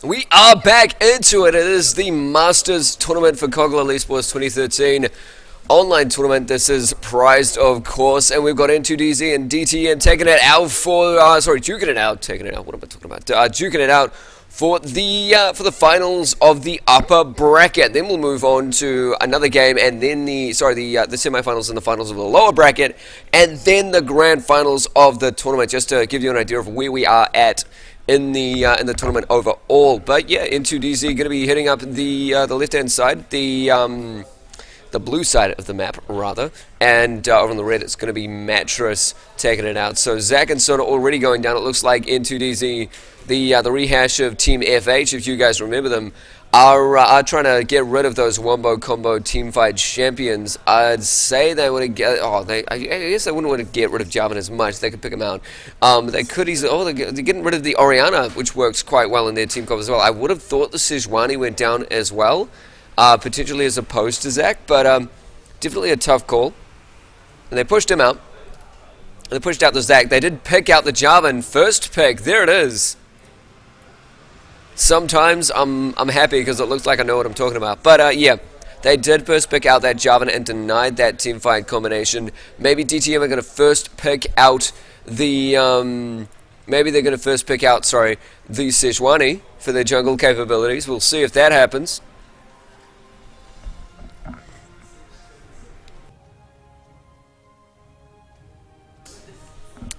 We are back into it. It is the Masters tournament for CoG Esports 2013 online tournament. This is prized, of course, and we've got n2dz and DTM taking it out for duking it out. What am I talking about? Duking it out for the finals of the upper bracket. Then we'll move on to another game, and then the semifinals and the finals of the lower bracket, and then the grand finals of the tournament. Just to give you an idea of where we are at in the tournament overall. But yeah, n2dz going to be hitting up the left hand side, the blue side of the map rather, and over on the red it's going to be Mattress taking it out. So Zach and Soda already going down. It looks like n2dz, the rehash of Team FH, if you guys remember them, are trying to get rid of those wombo combo teamfight champions. I'd say they want to get. I guess they wouldn't want to get rid of Jarvan as much. They could pick him out. They could easily. They're getting rid of the Orianna, which works quite well in their team comp as well. I would have thought the Sejuani went down as well, potentially as opposed to Zach, but definitely a tough call. And they pushed him out. And they pushed out the Zach. They did pick out the Jarvan first pick. There it is. Sometimes I'm happy because it looks like I know what I'm talking about. But yeah, they did first pick out that Jarvan and denied that teamfight combination. Maybe DTM are going to first pick out the the Sejuani for their jungle capabilities. We'll see if that happens.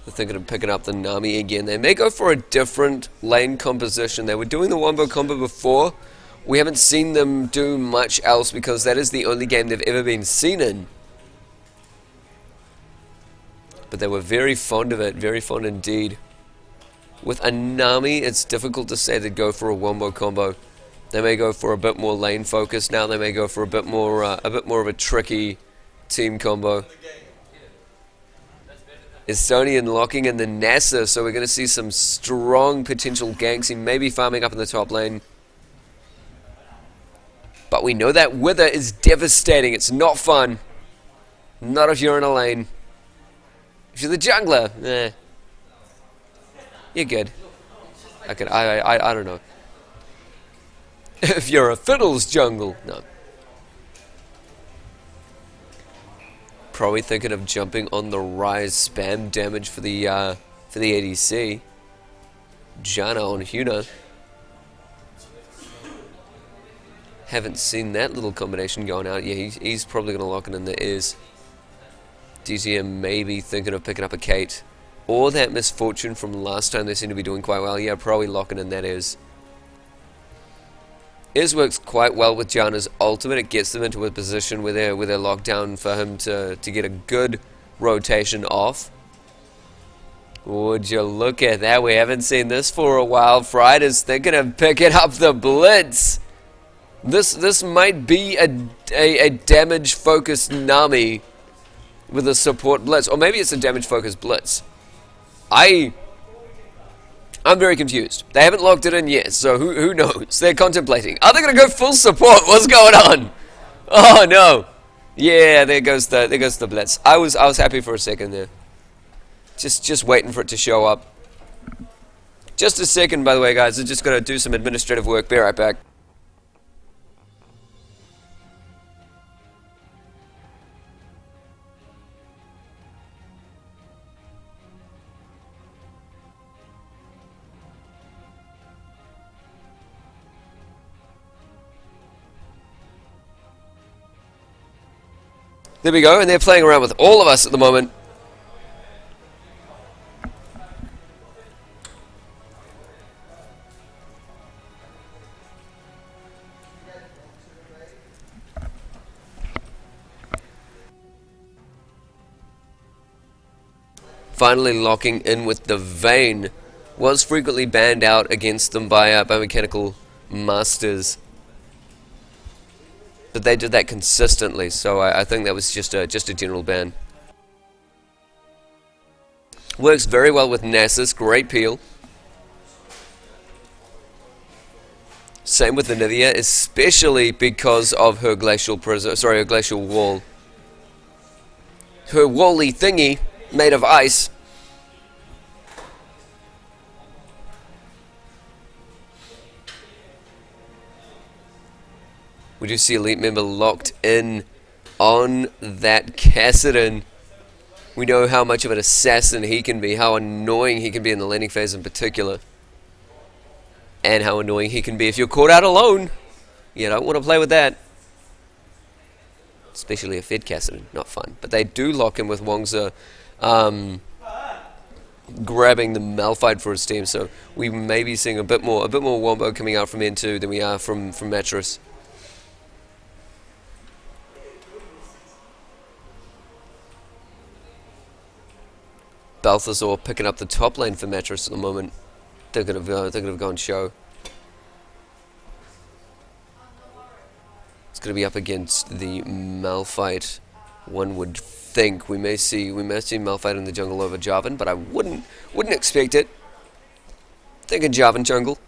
Thinking of picking up the Nami again. They may go for a different lane composition. They were doing the wombo combo before. We haven't seen them do much else because that is the only game they've ever been seen in. But they were very fond of it, very fond indeed. With a Nami, it's difficult to say they'd go for a wombo combo. They may go for a bit more lane focus now. They may go for a bit more of a tricky team combo. Estonian locking in the Nasa, so we're going to see some strong potential ganks. He may be farming up in the top lane. But we know that Wither is devastating. It's not fun. Not if you're in a lane. If you're the jungler, you're good. I don't know. If you're a Fiddles jungle, no. Probably thinking of jumping on the Rise spam damage for the ADC. Janna on Huna. Haven't seen that little combination going out. Yeah, he's probably going to lock it in the ears. DTM maybe thinking of picking up a Kate. Or that Misfortune from last time. They seem to be doing quite well. Yeah, probably locking in that Iz. Iz works quite well with Janna's ultimate. It gets them into a position where they're locked down for him to get a good rotation off. Would you look at that? We haven't seen this for a while. Frida's thinking of picking up the Blitz. This might be a damage-focused Nami with a support Blitz. Or maybe it's a damage-focused Blitz. I'm very confused. They haven't locked it in yet, so who knows? They're contemplating. Are they going to go full support? What's going on? Oh no! Yeah, there goes the Blitz. I was happy for a second there. Just waiting for it to show up. Just a second, by the way, guys. I'm just going to do some administrative work. Be right back. There we go, and they're playing around with all of us at the moment. Finally locking in with the Vayne. Was frequently banned out against them by mechanical masters. But they did that consistently, so I think that was just a general ban. Works very well with Nasus, great peel. Same with the Nivea, especially because of her glacial her glacial wall. Her wally thingy made of ice. We do see Elite Member locked in on that Kassadin. We know how much of an assassin he can be, how annoying he can be in the landing phase in particular. And how annoying he can be if you're caught out alone. You don't want to play with that. Especially a fed Kassadin, not fun. But they do lock in with Wongza grabbing the Malphite for his team, so we may be seeing a bit more Wombo coming out from n2 than we are from Mattress. Balthazar picking up the top lane for Mattress at the moment. They're gonna go and show. It's gonna be up against the Malphite. One would think we may see Malphite in the jungle over Jarvan, but I wouldn't expect it. Thinking Jarvan jungle.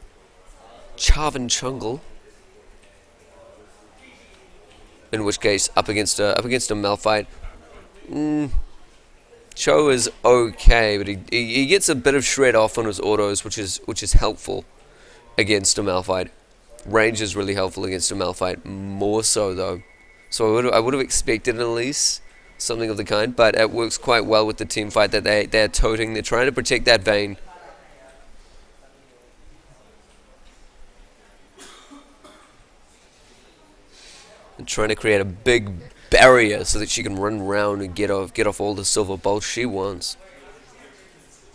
In which case, up against a Malphite. Cho is okay, but he gets a bit of shred off on his autos, which is helpful against a Malphite. Range is really helpful against a Malphite, more so though. So I would have expected at least something of the kind, but it works quite well with the team fight that they're toting. They're trying to protect that Vayne. And trying to create a big barrier so that she can run around and get off all the silver bolts she wants.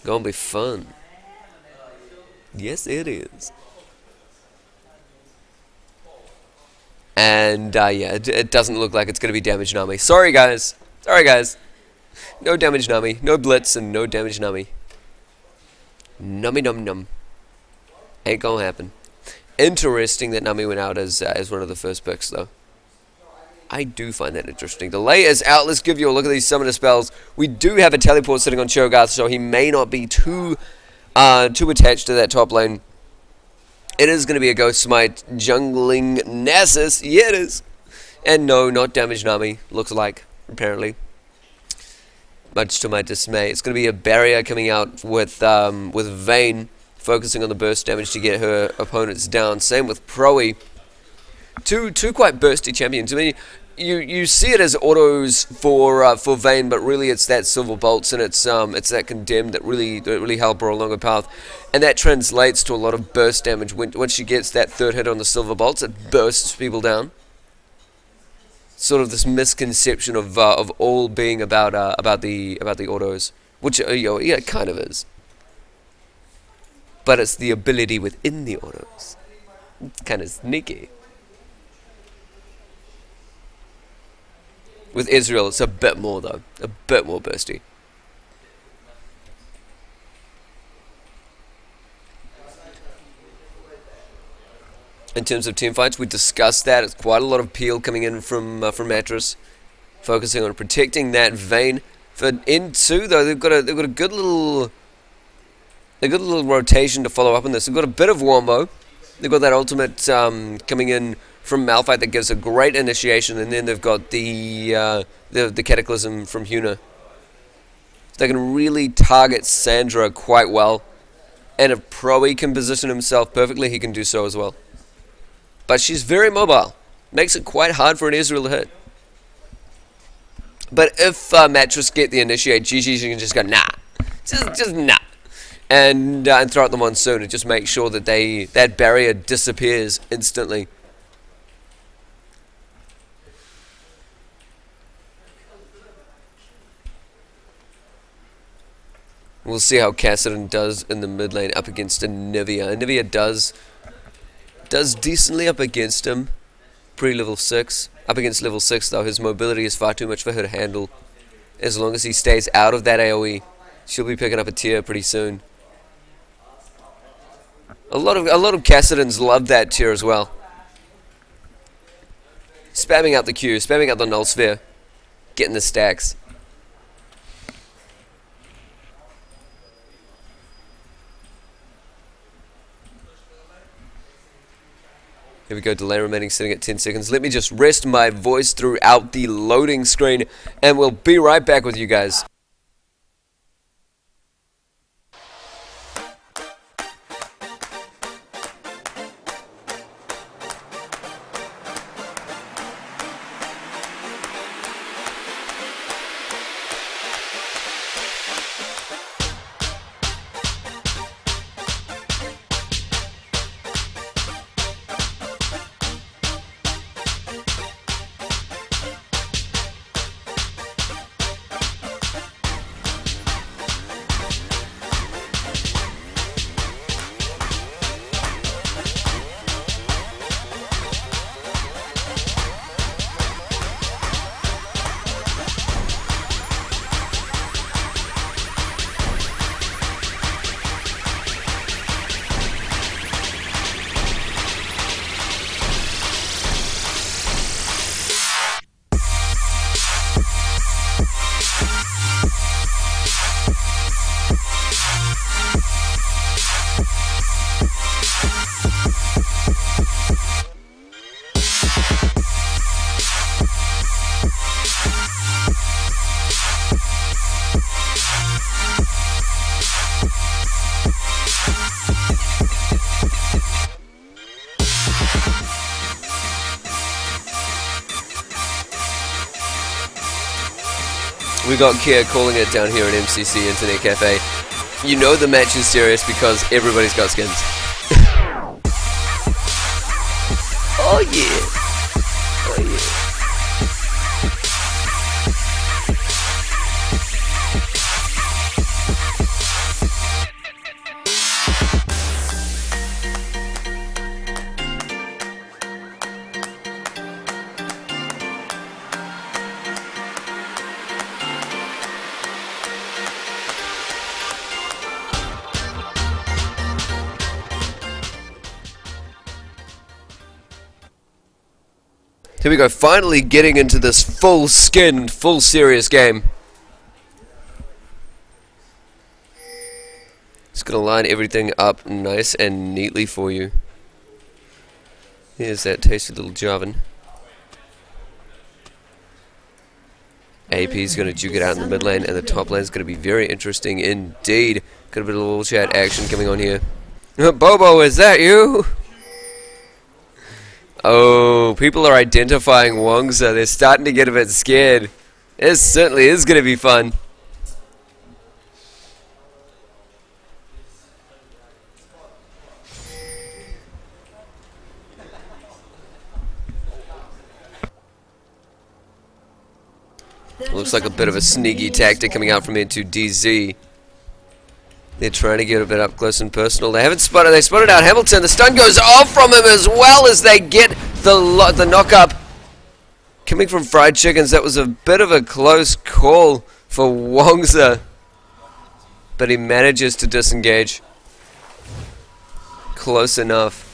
Gonna be fun. Yes, it is. And yeah, it doesn't look like it's gonna be damage Nami. Sorry guys. No damage Nami, no blitz and no damage Nami. Nummy num num. Ain't gonna happen. Interesting that Nami went out as one of the first picks though. I do find that interesting. The lay is out. Let's give you a look at these summoner spells. We do have a teleport sitting on Cho'Gath, so he may not be too attached to that top lane. It is going to be a Ghost Smite jungling Nasus. Yeah, it is. And no, not damage Nami, looks like, apparently. Much to my dismay. It's going to be a barrier coming out with Vayne, focusing on the burst damage to get her opponents down. Same with Proe. Two quite bursty champions. I mean, you see it as autos for Vayne, but really it's that silver bolts and it's that condemned that really help her along a path, and that translates to a lot of burst damage. Once she gets that third hit on the silver bolts, it bursts people down. Sort of this misconception of all being about the autos, which yeah, it kind of is, but it's the ability within the autos. It's kind of sneaky. With Israel, it's a bit more though, a bit more bursty. In terms of team fights, we discussed that. It's quite a lot of peel coming in from Mattress, focusing on protecting that Vayne. For n2 though, they've got a good little rotation to follow up on this. They've got a bit of Wombo. They've got that ultimate coming in from Malphite that gives a great initiation, and then they've got the Cataclysm from Huna. They can really target Sandra quite well, and if Proe can position himself perfectly, he can do so as well. But she's very mobile, makes it quite hard for an Israel to hit. But if Mattress get the initiate, GG, she can just go nah, just nah, and throw out the monsoon and just make sure that that barrier disappears instantly. We'll see how Kassadin does in the mid lane up against Anivia. Anivia does decently up against him pre-level 6. Up against level 6 though, his mobility is far too much for her to handle. As long as he stays out of that AoE, she'll be picking up a tier pretty soon. A lot of Kassadins love that tier as well. Spamming out the Q, spamming out the null sphere, getting the stacks. Here we go, delay remaining sitting at 10 seconds. Let me just rest my voice throughout the loading screen, and we'll be right back with you guys. We got Kia calling it down here at MCC Internet Cafe. You know the match is serious because everybody's got skins. Oh yeah. Oh yeah. Here we go, finally getting into this full skin, full serious game. Just gonna line everything up nice and neatly for you. Here's that tasty little Jarvan. AP's gonna duke it out in the mid lane, and the top lane's gonna be very interesting indeed. Got a bit of little chat action coming on here. Bobo, is that you? Oh, people are identifying Wongza. They're starting to get a bit scared. It certainly is going to be fun. Looks like a bit of a sneaky tactic coming out from n2dz. They're trying to get a bit up close and personal. They haven't spotted. They spotted out Hamilton. The stun goes off from him as well as they get the knock up. Coming from Fried Chickens, that was a bit of a close call for Wongza. But he manages to disengage. Close enough.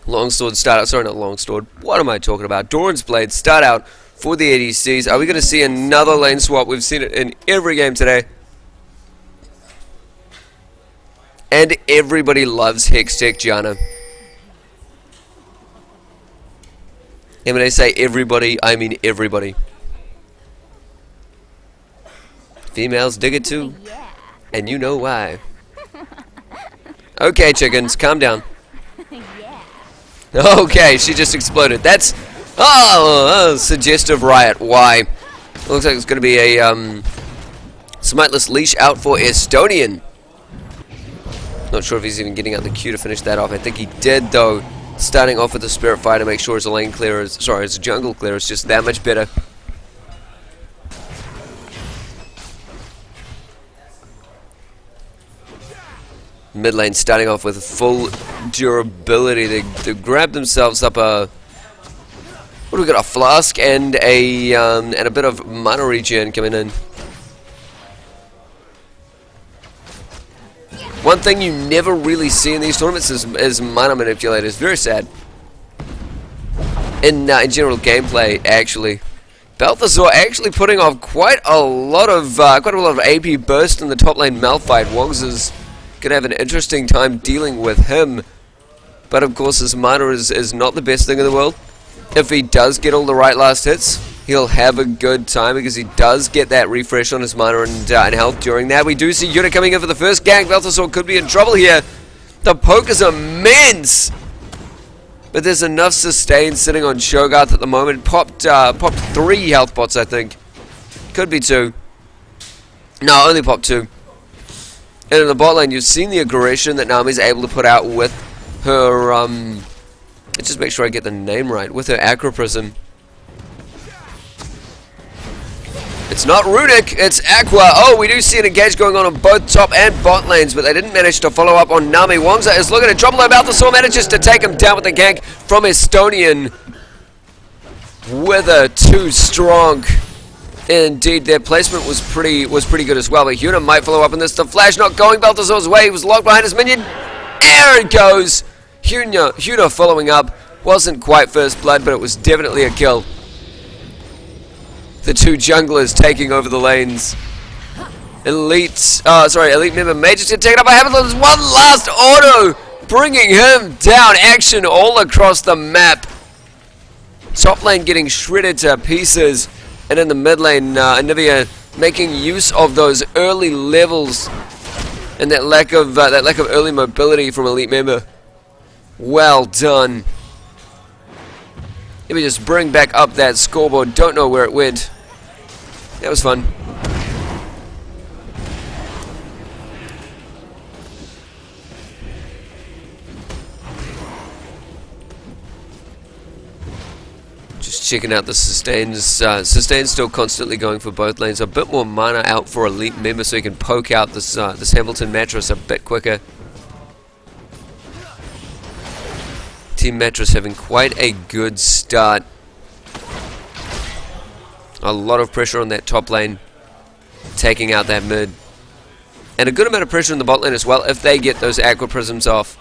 Longsword start out. Sorry, not Longsword. What am I talking about? Doran's Blade start out for the ADCs. Are we going to see another lane swap? We've seen it in every game today. And everybody loves Hextech Janna. And when I say everybody, I mean everybody. Females dig it too. And you know why. Okay, chickens, calm down. Okay, she just exploded. That's... Oh, suggestive riot. Why? Looks like it's going to be a smiteless leash out for Estonian. Not sure if he's even getting out the queue to finish that off. I think he did, though. Starting off with the Spirit Fire to make sure his lane clear is... Sorry, his jungle clear is just that much better. Mid lane starting off with full durability. They grabbed themselves up a... What do we got? A flask and a bit of mana regen coming in. One thing you never really see in these tournaments is mana manipulators. Very sad. In general gameplay, actually, Balthazar actually putting off quite a lot of AP burst in the top lane Malphite. Wongza's gonna have an interesting time dealing with him, but of course his mana is not the best thing in the world. If he does get all the right last hits, he'll have a good time because he does get that refresh on his mana and health during that. We do see Yuna coming in for the first gank. Balthazar could be in trouble here. The poke is immense, but there's enough sustain sitting on Shogarth at the moment. Popped 3 health pots, I think. Could be 2. No, only popped 2. And in the bot lane, you've seen the aggression that Nami's able to put out with her, let's just make sure I get the name right, with her Acroprism. It's not Runic, it's Aqua. Oh, we do see an engage going on both top and bot lanes, but they didn't manage to follow up on Nami. Wongza is looking at trouble. Balthazar manages to take him down with the gank from Estonian. Wither too strong. Indeed, their placement was pretty good as well, but Yuna might follow up on this. The flash not going Balthazar's way. He was locked behind his minion. There it goes. Yuna following up. Wasn't quite first blood, but it was definitely a kill. The two junglers taking over the lanes. Elite member Major's gonna take it up by Hamilton. There's one last auto, bringing him down. Action all across the map. Top lane getting shredded to pieces, and in the mid lane, Anivia making use of those early levels and that lack of early mobility from Elite member. Well done. Let me just bring back up that scoreboard. Don't know where it went. That was fun. Just checking out the sustains. Sustain's still constantly going for both lanes. A bit more mana out for elite member so he can poke out this this Hamilton Mattress a bit quicker. Team Mattress having quite a good start. A lot of pressure on that top lane, taking out that mid. And a good amount of pressure on the bot lane as well if they get those Aqua Prisms off.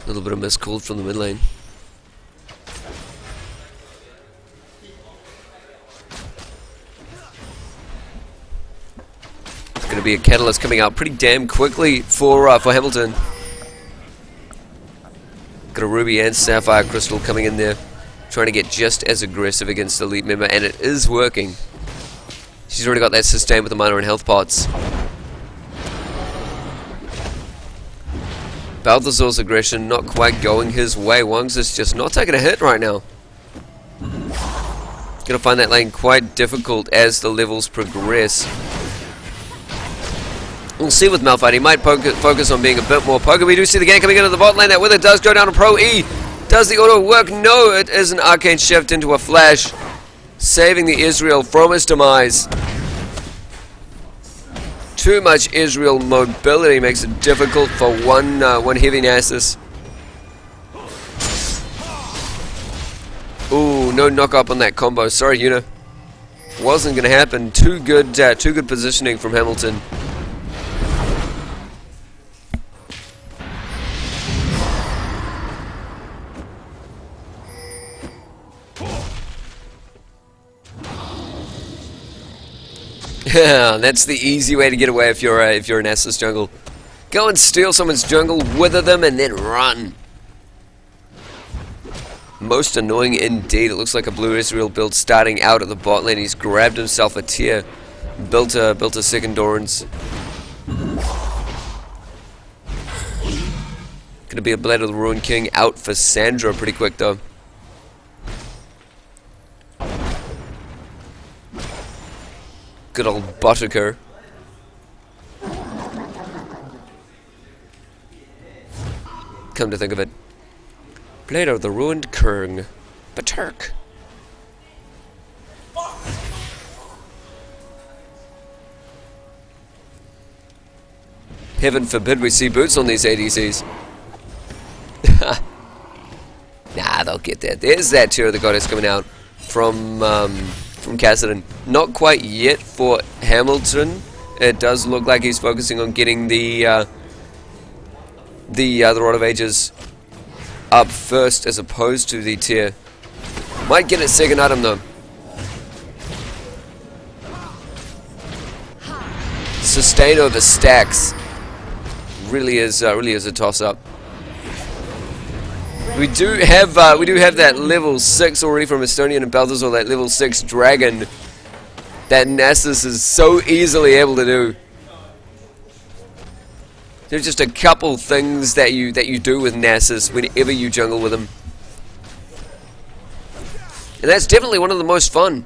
A little bit of miscalled from the mid lane. Going to be a Catalyst coming out pretty damn quickly for Hamilton. Got a Ruby and Sapphire Crystal coming in there, trying to get just as aggressive against the elite member, and it is working. She's already got that sustain with the mana and health pots. Balthazar's aggression not quite going his way. Wong's is just not taking a hit right now. Gonna find that lane quite difficult as the levels progress. We'll see with Malphite. He might focus on being a bit more poker. We do see the gang coming into the bot lane. That wither does go down to Pro E. Does the auto work? No, it is an arcane shift into a flash, saving the Israel from his demise. Too much Israel mobility makes it difficult for one heavy Nasus. Ooh, no knock up on that combo. Sorry, Yuna. Wasn't going to happen. Too good positioning from Hamilton. Yeah, that's the easy way to get away if you're an Nasus jungle. Go and steal someone's jungle, wither them, and then run. Most annoying indeed. It looks like a Blue Israel build starting out at the bot lane. He's grabbed himself a tier, built a second Doran's. Gonna be a Blade of the Ruined King out for Sandra pretty quick though. Good old Buttiker. Come to think of it. Blade of the Ruined King. Baturk. Heaven forbid we see boots on these ADCs. Nah, they'll get there. There's that Tear of the Goddess coming out from Kassadin. Not quite yet for Hamilton. It does look like he's focusing on getting the Rod of Ages up first as opposed to the tier. Might get its second item though. Sustain over stacks really is a toss-up. We do have that level 6 already from Estonian and Balthazar, that level 6 dragon that Nasus is so easily able to do. There's just a couple things that you do with Nasus whenever you jungle with him. And that's definitely one of the most fun.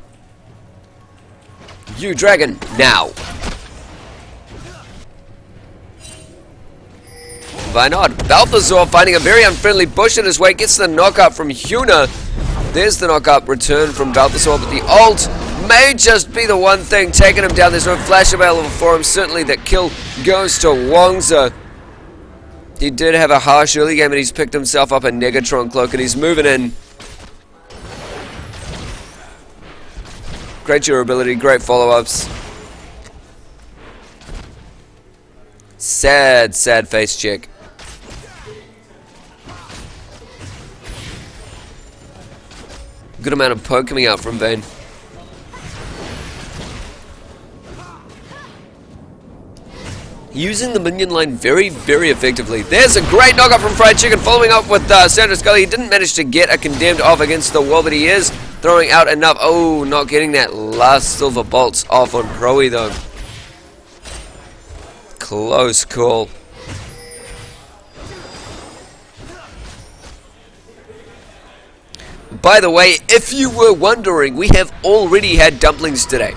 You dragon, now. Why not? Balthazar finding a very unfriendly bush in his way, gets the knockup from Huna. There's the knockup return from Balthazar, but the ult may just be the one thing taking him down. There's no flash available for him. Certainly that kill goes to Wongza. He did have a harsh early game, and he's picked himself up a Negatron cloak, and he's moving in. Great durability, great follow-ups. Sad face check. Good amount of poke coming out from Vayne. Using the minion line very, very effectively. There's a great knockup from Fried Chicken, following up with Sandra Scully. He didn't manage to get a condemned off against the wall, but he is throwing out enough. Oh, not getting that last silver bolts off on Proe though. Close call. By the way, if you were wondering, we have already had dumplings today.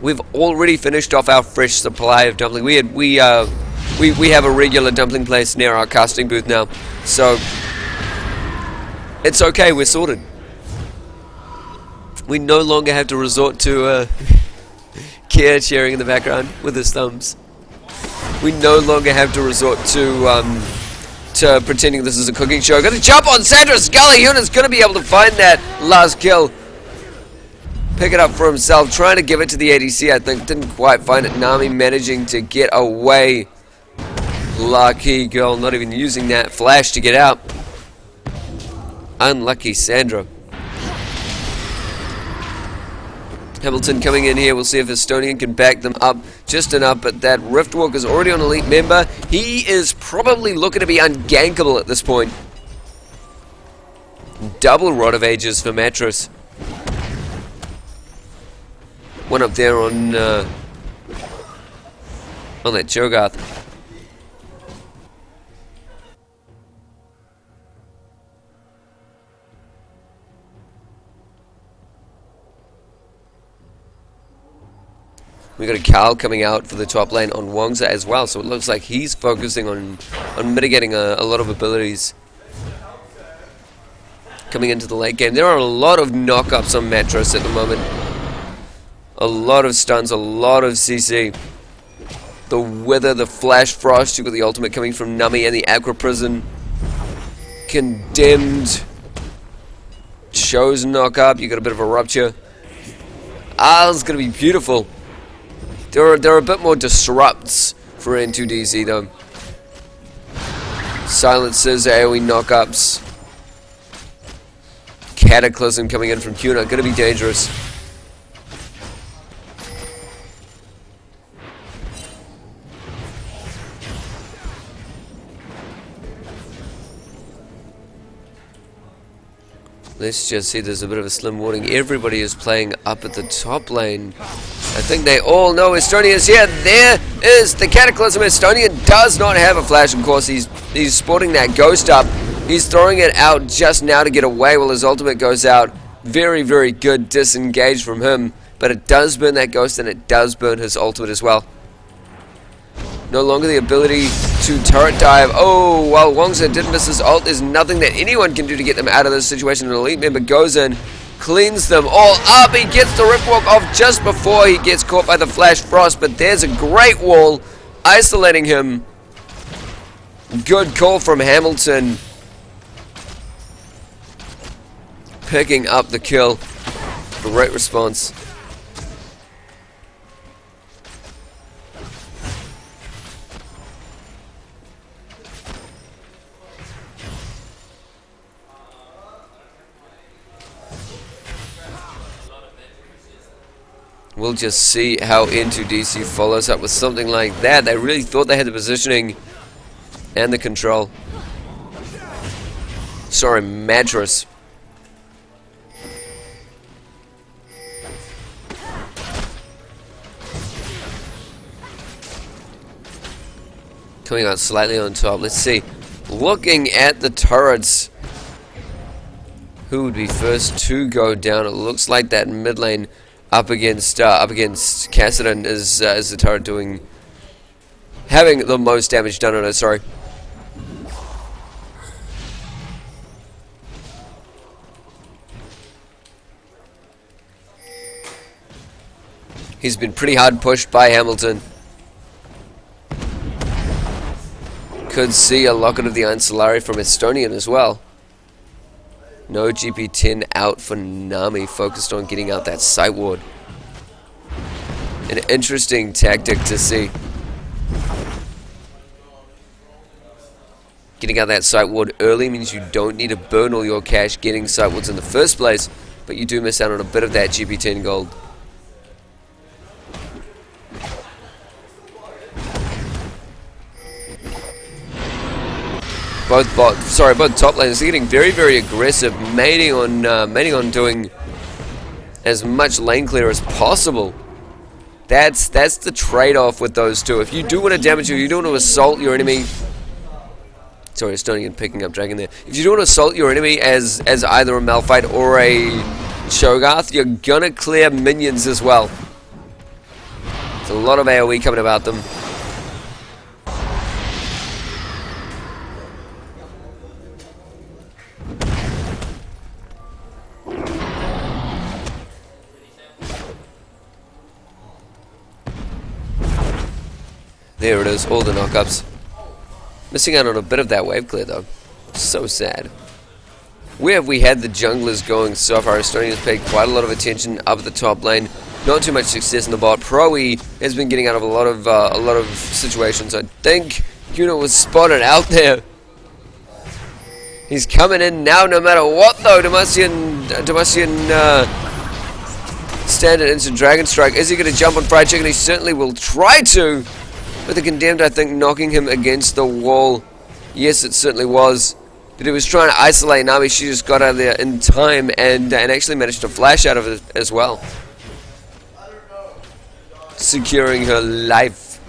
We've already finished off our fresh supply of dumpling. We have a regular dumpling place near our casting booth now, so it's okay. We're sorted. We no longer have to resort to Kier cheering in the background with his thumbs. We no longer have to resort to pretending this is a cooking show. Gonna jump on Sandra Scully. Ewan's gonna be able to find that last kill. Pick it up for himself. Trying to give it to the ADC, I think. Didn't quite find it. Nami managing to get away. Lucky girl, not even using that flash to get out. Unlucky Sandra. Hamilton coming in here. We'll see if Estonian can back them up just enough, but that Riftwalk is already on elite member. He is probably looking to be ungankable at this point. Double Rod of Ages for Mattress. One up there on that Cho'Gath. We got a Carl coming out for the top lane on Wongza as well, so it looks like he's focusing on mitigating a lot of abilities coming into the late game. There are a lot of knock-ups on Mattress at the moment. A lot of stuns, a lot of CC. The Wither, the Flash Frost, you got the ultimate coming from Nami and the Aqua Prison. Condemned. Shows knock-up, you got a bit of a rupture. It's going to be beautiful. There are a bit more disrupts for n2dz though. Silences, AoE knockups. Cataclysm coming in from Cuna, gonna be dangerous. Let's just see, there's a bit of a slim warning. Everybody is playing up at the top lane. I think they all know Estonian is here. There is the Cataclysm. Estonian does not have a flash. Of course, he's sporting that ghost up. He's throwing it out just now to get away while his ultimate goes out. Very, very good disengage from him. But it does burn that ghost, and it does burn his ultimate as well. No longer the ability to turret dive. Oh, while Wongza did miss his ult, there's nothing that anyone can do to get them out of this situation. An elite member goes in, cleans them all up. He gets the Riftwalk off just before he gets caught by the Flash Frost, but there's a great wall isolating him. Good call from Hamilton. Picking up the kill. Great response. We'll just see how n2dz follows up with something like that. They really thought they had the positioning and the control. Sorry, Mattress. Coming out slightly on top. Let's see. Looking at the turrets. Who would be first to go down? It looks like that mid lane up against Kassadin is the turret having the most damage done on it. Sorry. He's been pretty hard pushed by Hamilton. Could see a Locket of the Iron Solari from Estonian as well. No GP10 out for Nami, focused on getting out that sight ward. An interesting tactic to see. Getting out that sight ward early means you don't need to burn all your cash getting sight wards in the first place, but you do miss out on a bit of that GP10 gold. Both top laners are getting very, very aggressive, mating on doing as much lane clear as possible. That's the trade-off with those two. If you do want to damage you do want to assault your enemy. Sorry, Estonian picking up Dragon there. If you do want to assault your enemy as either a Malphite or a Shogarth, you're gonna clear minions as well. There's a lot of AoE coming about them. There it is, all the knockups. Missing out on a bit of that wave clear though. So sad. Where have we had the junglers going so far? Estonia's paid quite a lot of attention up at the top lane. Not too much success in the bot. Proe has been getting out of a lot of situations. I think Yuna was spotted out there. He's coming in now no matter what though. Demacian standard into Dragon Strike. Is he going to jump on Fried Chicken? He certainly will try to. But the Condemned, I think, knocking him against the wall. Yes, it certainly was. But he was trying to isolate Nami. She just got out of there in time and actually managed to flash out of it as well. Securing her life.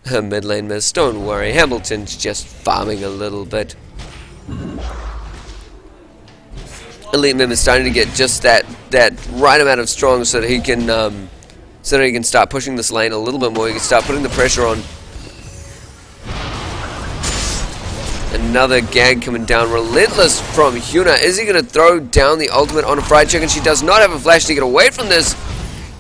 Her mid lane miss. Don't worry, Hamilton's just farming a little bit. Elite Mim is starting to get just that right amount of strong so that he can start pushing this lane a little bit more. He can start putting the pressure on. Another gag coming down. Relentless from Hyuna. Is he going to throw down the ultimate on a Fried Chicken? She does not have a flash to get away from this.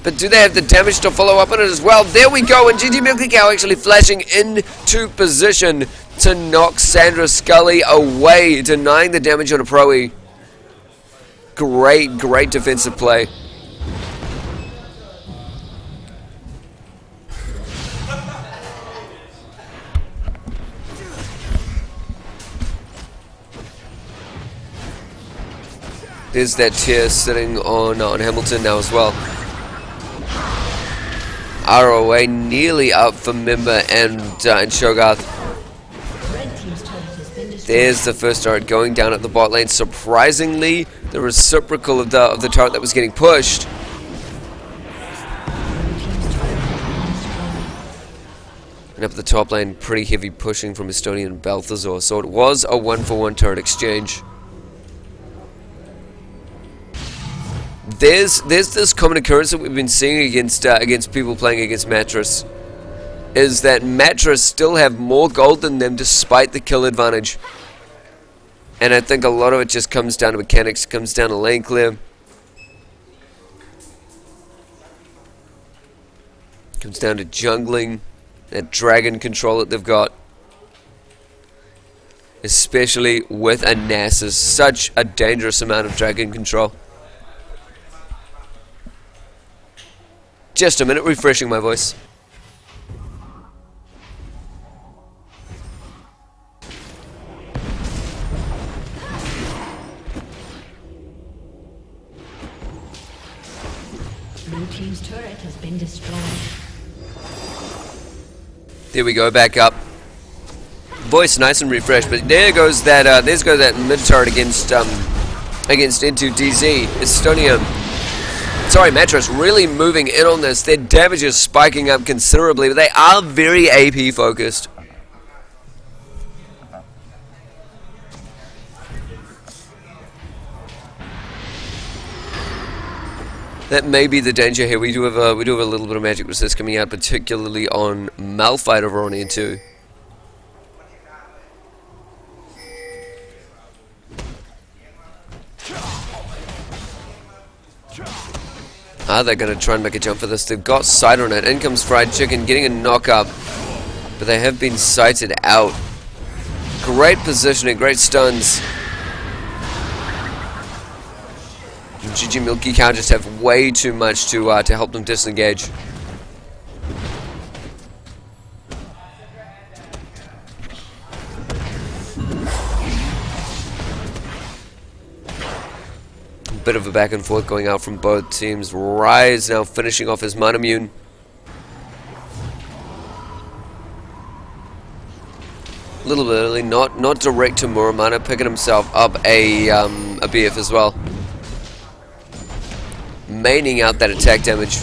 But do they have the damage to follow up on it as well? There we go. And GG Milky Cow actually flashing into position to knock Sandra Scully away, denying the damage on a Proe. Great defensive play. There's that tier sitting on Hamilton now as well. ROA nearly up for Mimba and Shogarth. There's the first turret going down at the bot lane. Surprisingly, the reciprocal of the turret that was getting pushed. And up at the top lane, pretty heavy pushing from Estonian Balthazar. So it was a 1-for-1 turret exchange. There's this common occurrence that we've been seeing against people playing against Mattress, is that Mattress still have more gold than them despite the kill advantage. And I think a lot of it just comes down to mechanics, comes down to lane clear. Comes down to jungling, that dragon control that they've got. Especially with a Nasus, such a dangerous amount of dragon control. Just a minute, refreshing my voice. Blue team's turret has been destroyed. There we go, back up. Voice nice and refreshed, but there goes that mid turret against n2dz. Estonia. Sorry, Mattress really moving in on this. Their damage is spiking up considerably, but they are very AP focused. That may be the danger here. We do have a little bit of magic resist coming out, particularly on Malphite over on N2. Are they going to try and make a jump for this? They've got sight on it. In comes Fried Chicken, getting a knock up. But they have been sighted out. Great positioning, great stuns. And GG Milky Cow just have way too much to help them disengage. Bit of a back and forth going out from both teams. Rise now finishing off his Manamune. A little bit early, not direct to Muramana, picking himself up a BF as well. maining out that attack damage.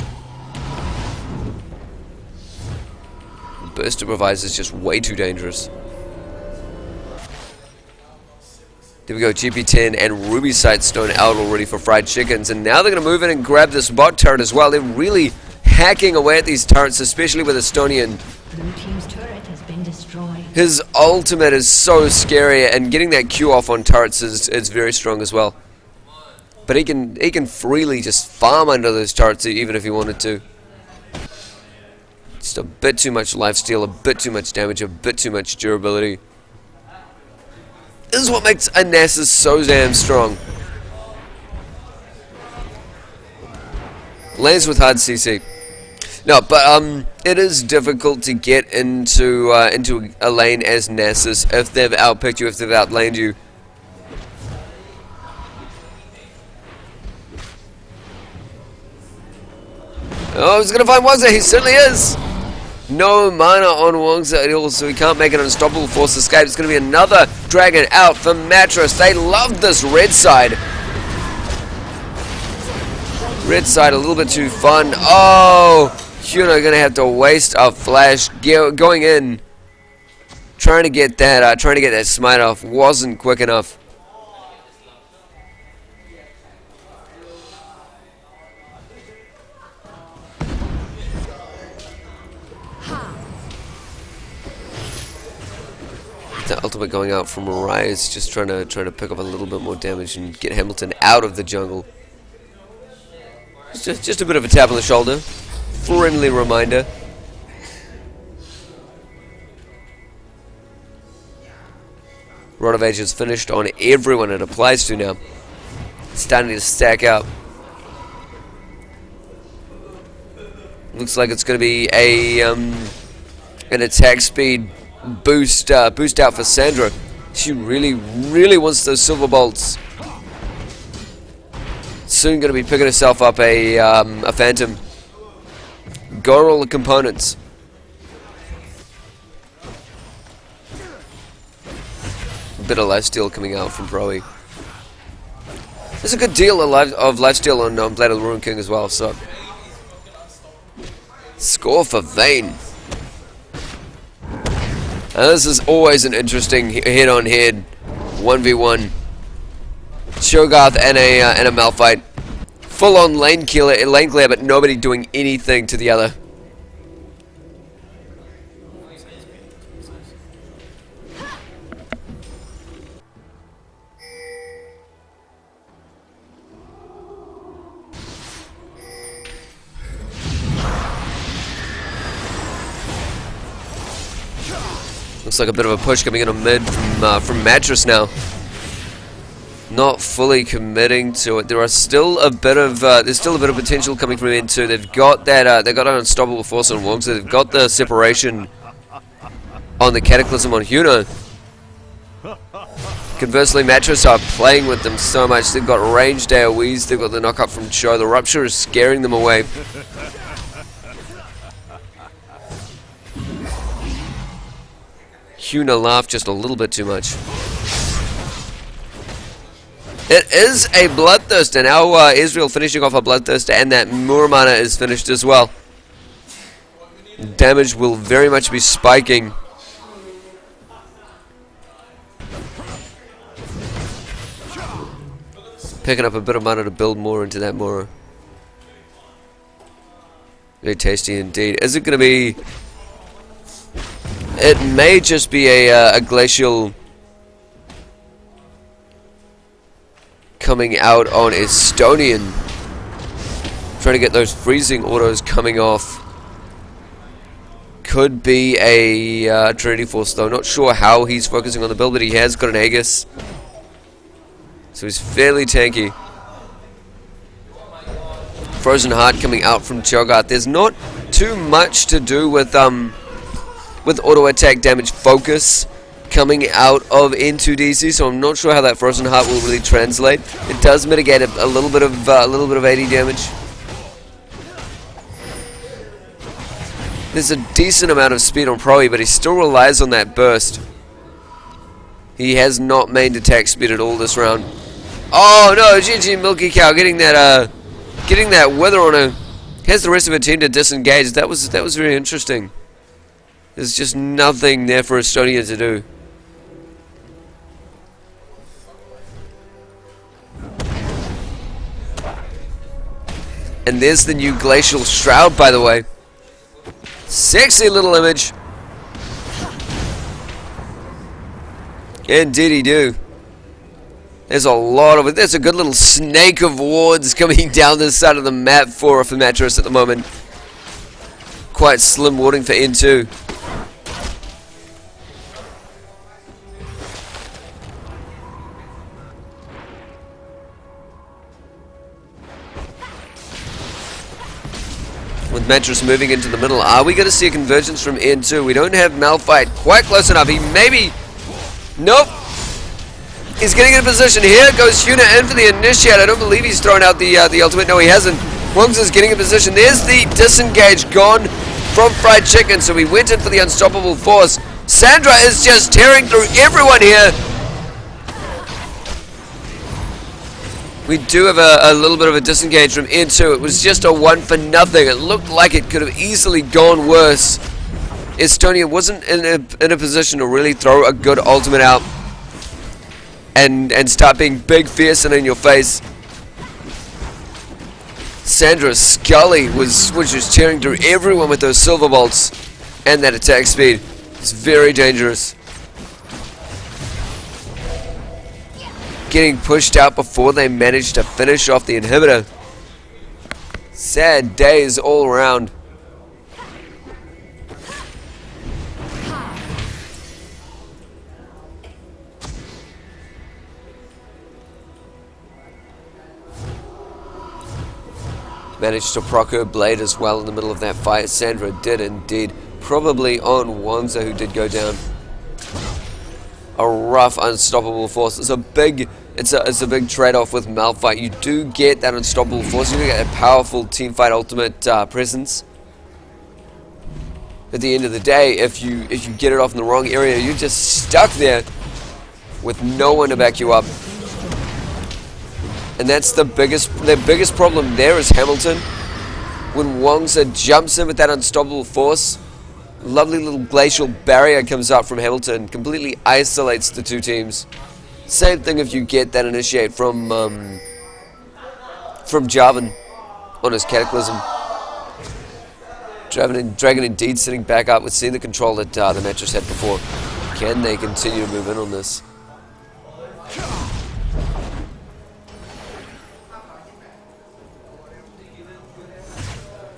Burst Improvise is just way too dangerous. There we go, GP10 and Ruby Sightstone out already for fried chickens, and now they're going to move in and grab this bot turret as well. They're really hacking away at these turrets, especially with Estonian. Blue team's turret has been destroyed. His ultimate is so scary, and getting that Q off on turrets is very strong as well. But he can freely just farm under those turrets even if he wanted to. Just a bit too much lifesteal, a bit too much damage, a bit too much durability. This is what makes a Nasus so damn strong. Lanes with hard CC. No, but it is difficult to get into a lane as Nasus if they've outpicked you, if they've outlaned you. Oh, he's gonna find Wangza. He certainly is. No mana on Wangza at all, so he can't make an unstoppable force escape. It's gonna be another dragon out for Mattress. They love this red side. Red side a little bit too fun. Oh, Huno gonna have to waste a flash going in, trying to get that smite off. Wasn't quick enough. The ultimate going out from Rise, just trying to pick up a little bit more damage and get Hamilton out of the jungle. Just a bit of a tap on the shoulder, friendly reminder. Rod of Age is finished on everyone it applies to now. It's starting to stack up. Looks like it's going to be an attack speed boost out for Sandra. She really wants those silver bolts. Soon going to be picking herself up a phantom. Go all the components. A bit of lifesteal coming out from Broe. There's a good deal of lifesteal on Blade of the Ruin King as well. So score for Vayne. And this is always an interesting head-on-head 1v1. Cho'Gath and a Malphite. Full-on lane clear, but nobody doing anything to the other. Looks like a bit of a push coming in on mid from Mattress now. Not fully committing to it. There are still a bit of potential coming from n2. They've got that they've got an unstoppable force on Wong, so they've got the separation on the Cataclysm on Huno. Conversely, Mattress are playing with them so much. They've got ranged AoEs, they've got the knockup from Cho. The Rupture is scaring them away. Huno laughed just a little bit too much. It is a Bloodthirst, and our Israel finishing off a Bloodthirst, and that Muramana is finished as well. Damage will very much be spiking. Picking up a bit of mana to build more into that Mura. Very tasty indeed. Is it going to be... It may just be a glacial coming out on Estonian. Trying to get those freezing autos coming off. Could be a Trinity Force though. Not sure how he's focusing on the build, but he has got an Aegis. So he's fairly tanky. Frozen Heart coming out from Cho'Gath. There's not too much to do with auto attack damage focus coming out of n2dz, so I'm not sure how that Frozen Heart will really translate. It does mitigate a little bit of AD damage. There's a decent amount of speed on Proe, but he still relies on that burst. He has not mained attack speed at all this round. Oh no, GG Milky Cow getting that getting that wither on her. Has the rest of her team to disengage. That was very interesting. There's just nothing there for Estonia to do. And there's the new Glacial Shroud, by the way. Sexy little image. Indeed do. There's a lot of it. There's a good little snake of wards coming down this side of the map for Mattress at the moment. Quite slim warding for N2. With Mattress moving into the middle, are we going to see a convergence from N2? We don't have Malphite quite close enough. He maybe... Nope. He's getting in position. Here goes Huna in for the initiate. I don't believe he's thrown out the ultimate. No, he hasn't. Wongs is getting in position. There's the disengage gone from Fried Chicken. So he went in for the unstoppable force. Sandra is just tearing through everyone here. We do have a little bit of a disengage from N2. It was just a 1 for nothing. It looked like it could have easily gone worse. Estonia wasn't in a position to really throw a good ultimate out and start being big, fierce, and in your face. Sandra Scully was just tearing through everyone with those silver bolts and that attack speed. It's very dangerous. Getting pushed out before they managed to finish off the inhibitor. Sad days all around. Managed to proc her blade as well in the middle of that fight. Sandra did indeed. Probably on Wangza, who did go down. A rough unstoppable force. It's a big trade-off with Malphite. You do get that unstoppable force. You get a powerful teamfight ultimate presence. At the end of the day, if you get it off in the wrong area, you're just stuck there with no one to back you up. And that's the biggest problem there is Hamilton. When Wangza jumps in with that unstoppable force, lovely little glacial barrier comes out from Hamilton, completely isolates the two teams. Same thing if you get that initiate from Jarvan on his Cataclysm. Dragon indeed sitting back up. We've seen the control that the Mattress had before. Can they continue to move in on this?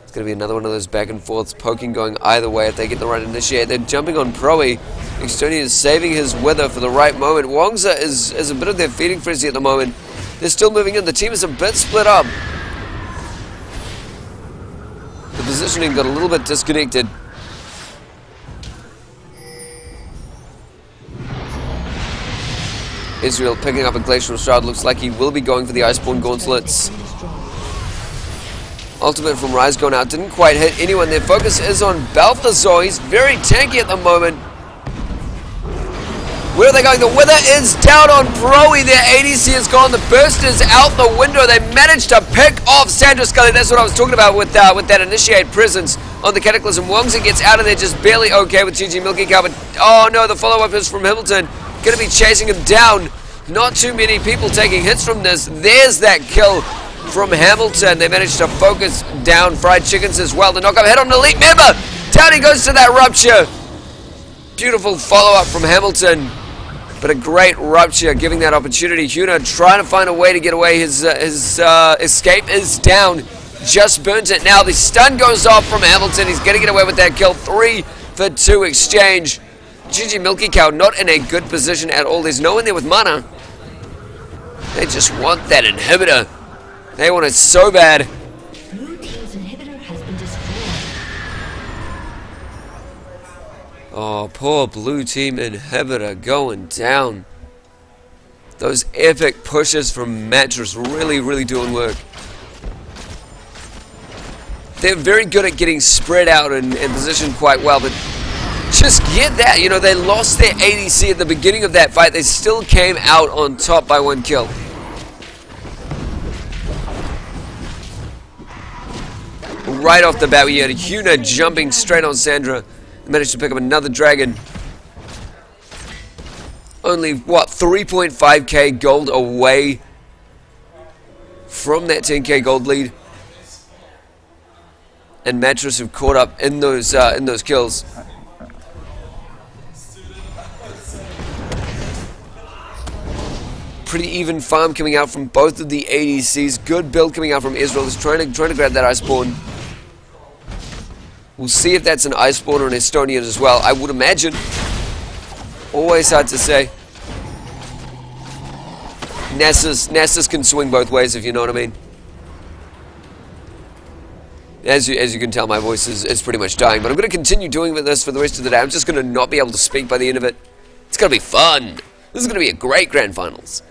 It's going to be another one of those back and forths, poking going either way if they get the right initiate. They're jumping on Proe. Estonia is saving his wither for the right moment. Wangza is a bit of their feeding frenzy at the moment. They're still moving in. The team is a bit split up. The positioning got a little bit disconnected. Israel picking up a Glacial Shroud. Looks like he will be going for the Iceborne Gauntlets. Ultimate from Rise going out. Didn't quite hit anyone. Their focus is on Balthazar. He's very tanky at the moment. Where are they going? The Wither is down on Broe. Their ADC is gone. The burst is out the window. They managed to pick off Sandra Scully. That's what I was talking about with that initiate presence on the Cataclysm. Wangza gets out of there just barely okay with GG Milky Cow. But oh no, the follow-up is from Hamilton. Going to be chasing him down. Not too many people taking hits from this. There's that kill from Hamilton. They managed to focus down Fried Chickens as well. The knockup head on an elite member. Down he goes to that rupture. Beautiful follow-up from Hamilton. But a great rupture giving that opportunity. Huna trying to find a way to get away. His escape is down. Just burns it now. The stun goes off from Hamilton. He's going to get away with that kill. 3 for 2 exchange. GG Milky Cow not in a good position at all. There's no one there with mana. They just want that inhibitor. They want it so bad. Blue team's inhibitor has been destroyed. Oh, poor blue team inhibitor going down. Those epic pushes from Mattress really doing work. They're very good at getting spread out and positioned quite well, but just get that. You know, they lost their ADC at the beginning of that fight. They still came out on top by 1 kill. Right off the bat, we had Huna jumping straight on Sandra. Managed to pick up another dragon. Only, what, 3.5k gold away from that 10k gold lead. And Mattress have caught up in those kills. Pretty even farm coming out from both of the ADCs. Good build coming out from Israel. Is trying to grab that Iceborne. We'll see if that's an Iceborne or an Estonian as well. I would imagine. Always hard to say. Nessus can swing both ways, if you know what I mean. As you can tell, my voice is pretty much dying, but I'm going to continue doing this for the rest of the day. I'm just going to not be able to speak by the end of it. It's going to be fun. This is going to be a great grand finals.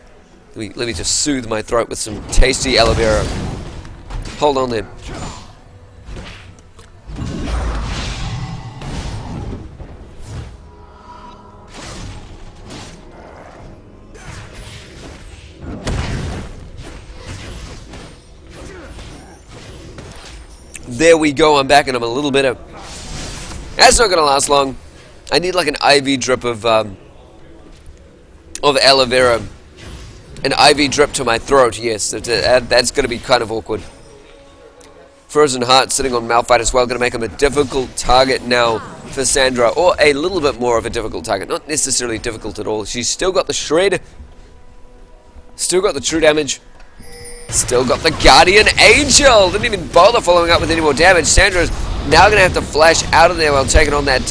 Let me just soothe my throat with some tasty aloe vera. Hold on then. There we go, I'm back and I'm a little bitter. That's not going to last long. I need like an IV drip of aloe vera. An IV drip to my throat, yes. That's going to be kind of awkward. Frozen Heart sitting on Malphite as well. Going to make him a difficult target now for Sandra. Or a little bit more of a difficult target. Not necessarily difficult at all. She's still got the shred. Still got the true damage. Still got the Guardian Angel. Didn't even bother following up with any more damage. Sandra's now going to have to flash out of there while taking on that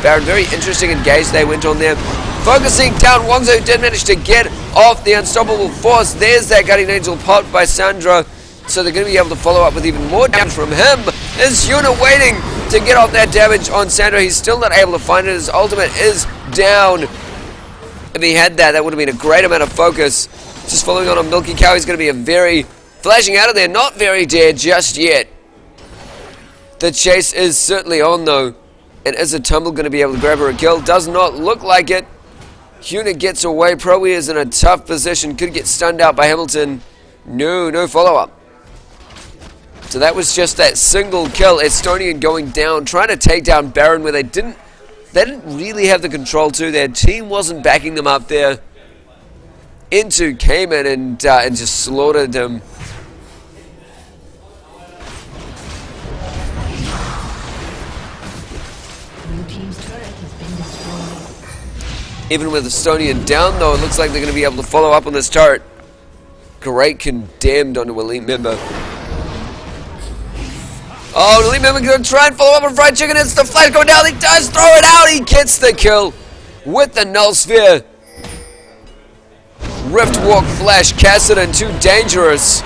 Baron. Very interesting engage they went on there. Focusing down Wangzhou, who did manage to get off the Unstoppable Force. There's that Guardian Angel popped by Sandra. So they're going to be able to follow up with even more damage from him. Is Yuna waiting to get off that damage on Sandra? He's still not able to find it. His ultimate is down. If he had that, that would have been a great amount of focus. Just following on Milky Cow, he's going to be a very... flashing out of there, not very dead just yet. The chase is certainly on though. And is a Tumble going to be able to grab her a kill? Does not look like it. Huna gets away, probably is in a tough position. Could get stunned out by Hamilton. No follow-up. So that was just that single kill. Estonian going down, trying to take down Baron where they didn't really have the control to. Their team wasn't backing them up there. n2 came in and just slaughtered him. Blue team's turret has been destroyed. Even with Estonian down though, it looks like they're going to be able to follow up on this turret. Great condemned onto Elite Member. Oh, Elite Member going to try and follow up on Fried Chicken. It's the flash going down. He does throw it out. He gets the kill with the Null Sphere. Rift Walk Flash, Kassadin, too dangerous.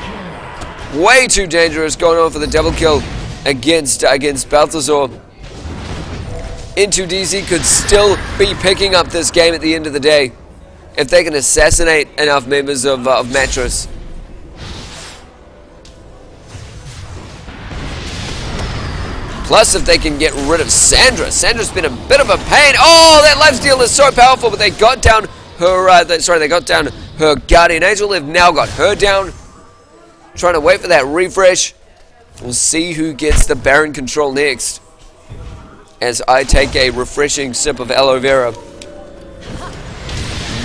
Way too dangerous, going on for the double kill against Balthazar. n2dz could still be picking up this game at the end of the day if they can assassinate enough members of Mattress. Plus, if they can get rid of Sandra. Sandra's been a bit of a pain. Oh, that lifesteal is so powerful, but they got down her, they got down her Guardian Angel. They've now got her down. Trying to wait for that refresh. We'll see who gets the Baron control next. As I take a refreshing sip of aloe vera.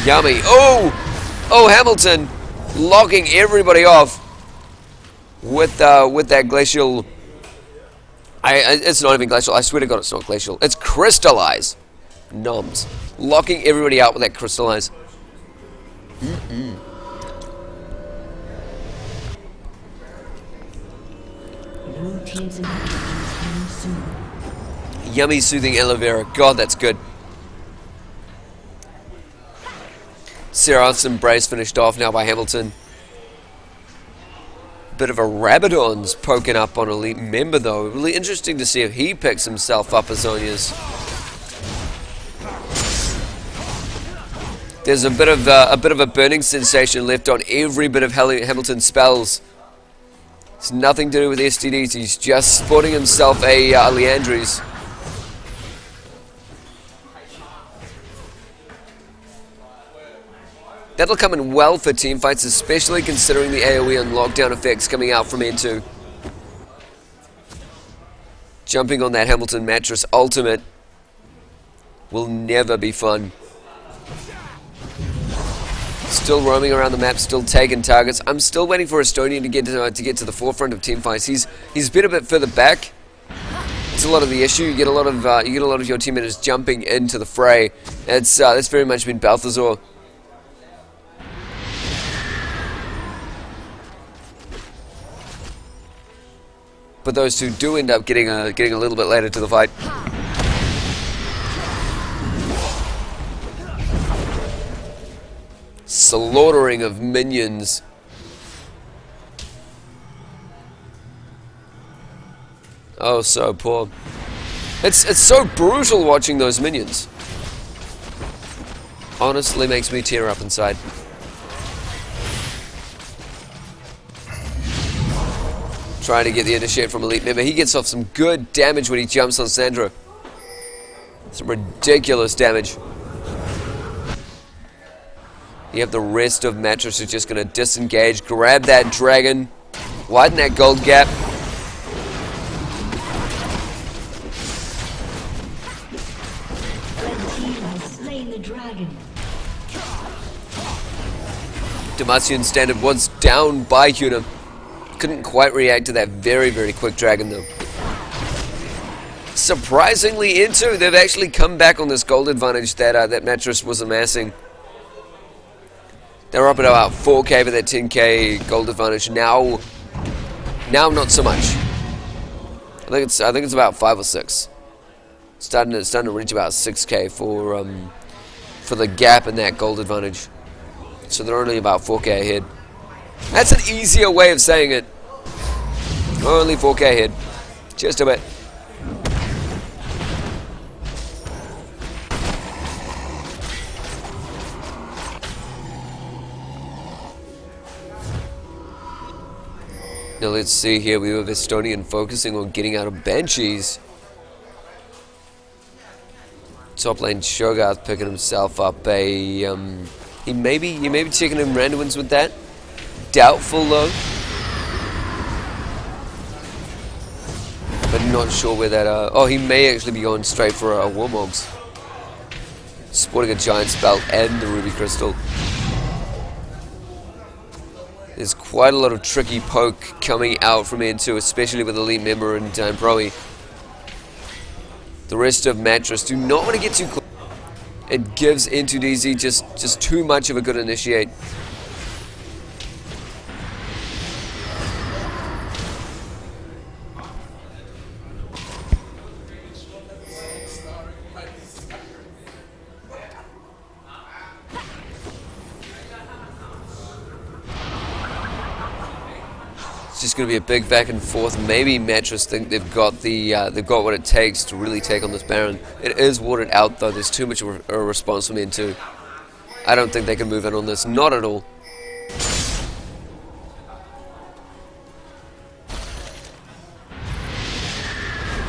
Yummy. Oh, Hamilton locking everybody off with that glacial. It's not even glacial. I swear to God, it's not glacial. It's crystallize. Noms. Locking everybody out with that crystallize. Blue team's inhibitor is coming soon. Yummy, soothing aloe vera. God, that's good. Seraph's Embrace finished off now by Hamilton. Bit of a Rabadon's poking up on Elite Member though. Really interesting to see if he picks himself up as Zonia's. There's a bit of a burning sensation left on every bit of Hamilton's spells. It's nothing to do with STDs. He's just sporting himself a Leandries. That'll come in well for team fights, especially considering the AoE and lockdown effects coming out from n2. Jumping on that Hamilton Mattress ultimate will never be fun. Still roaming around the map, still taking targets. I'm still waiting for Estonian to get to the forefront of team fights. He's been a bit further back. It's a lot of the issue. You get a lot of your teammates jumping into the fray. That's very much been Balthazar. But those two do end up getting a little bit later to the fight. Slaughtering of minions. Oh, so poor. It's so brutal watching those minions. Honestly makes me tear up inside. Trying to get the initiate from Elite member. He gets off some good damage when he jumps on Sandro. Some ridiculous damage. You have the rest of Mattress who's just going to disengage, grab that dragon, widen that gold gap. Red team has slain the dragon. Demacian standard was down by Huna. Couldn't quite react to that very, very quick dragon though. Surprisingly, n2, they've actually come back on this gold advantage that that Mattress was amassing. They're up at about 4k for that 10k gold advantage. Now not so much. I think it's about 5 or 6. It's starting to reach about 6k for the gap in that gold advantage. So they're only about 4k ahead. That's an easier way of saying it. Only 4k ahead. Just a bit. Now let's see here, we have Estonian focusing on getting out of Banshees. Top lane Shogarth picking himself up a he may be checking him randoms with that. Doubtful though. But not sure where that oh, he may actually be going straight for a Warmogs. Sporting a giant spell and the Ruby Crystal. There's quite a lot of tricky poke coming out from n2, especially with Elite Member and Proe. The rest of Mattress do not want to get too close. It gives n2dz just too much of a good initiate. Just going to be a big back and forth. Maybe Mattress think they've got what it takes to really take on this Baron. It is watered out though. There's too much of a response from n2. I don't think they can move in on this. Not at all.